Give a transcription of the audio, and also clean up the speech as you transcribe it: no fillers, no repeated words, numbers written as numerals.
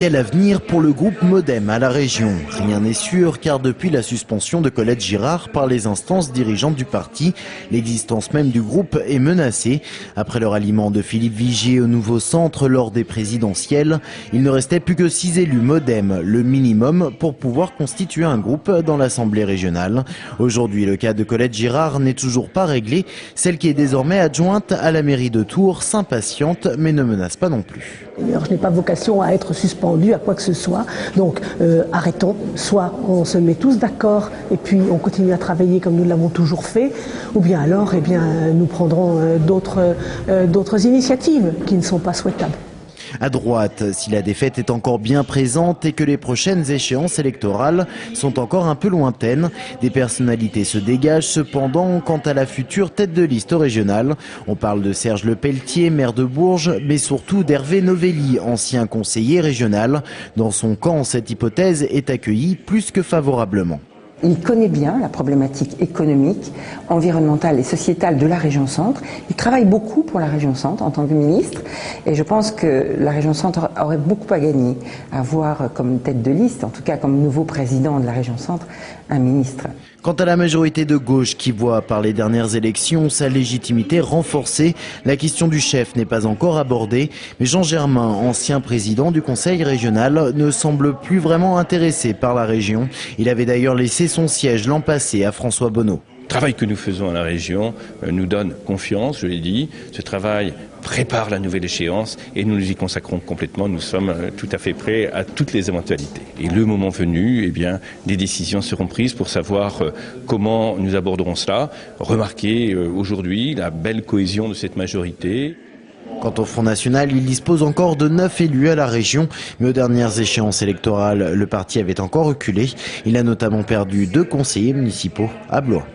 Quel avenir pour le groupe Modem à la région? Rien n'est sûr car depuis la suspension de Colette Girard par les instances dirigeantes du parti, l'existence même du groupe est menacée. Après le ralliement de Philippe Vigier au nouveau centre lors des présidentielles, il ne restait plus que 6 élus Modem, le minimum pour pouvoir constituer un groupe dans l'Assemblée régionale. Aujourd'hui, le cas de Colette Girard n'est toujours pas réglé. Celle qui est désormais adjointe à la mairie de Tours s'impatiente mais ne menace pas non plus. Alors, je n'ai pas vocation à être suspendu à quoi que ce soit, donc arrêtons, soit on se met tous d'accord et puis on continue à travailler comme nous l'avons toujours fait, ou bien alors nous prendrons d'autres initiatives qui ne sont pas souhaitables. À droite, si la défaite est encore bien présente et que les prochaines échéances électorales sont encore un peu lointaines, des personnalités se dégagent cependant quant à la future tête de liste régionale. On parle de Serge Lepelletier, maire de Bourges, mais surtout d'Hervé Novelli, ancien conseiller régional. Dans son camp, cette hypothèse est accueillie plus que favorablement. Il connaît bien la problématique économique, environnementale et sociétale de la région Centre. Il travaille beaucoup pour la région Centre en tant que ministre et je pense que la région Centre aurait beaucoup à gagner à avoir comme tête de liste, en tout cas comme nouveau président de la région Centre, un ministre. Quant à la majorité de gauche qui voit par les dernières élections sa légitimité renforcée, la question du chef n'est pas encore abordée, mais Jean Germain, ancien président du conseil régional, ne semble plus vraiment intéressé par la région. Il avait d'ailleurs laissé son siège l'an passé à François Bonneau. Le travail que nous faisons à la région nous donne confiance, je l'ai dit. Ce travail prépare la nouvelle échéance et nous nous y consacrons complètement. Nous sommes tout à fait prêts à toutes les éventualités. Et le moment venu, des décisions seront prises pour savoir comment nous aborderons cela. Remarquez aujourd'hui la belle cohésion de cette majorité. Quant au Front National, il dispose encore de 9 élus à la région, mais aux dernières échéances électorales, le parti avait encore reculé. Il a notamment perdu 2 conseillers municipaux à Blois.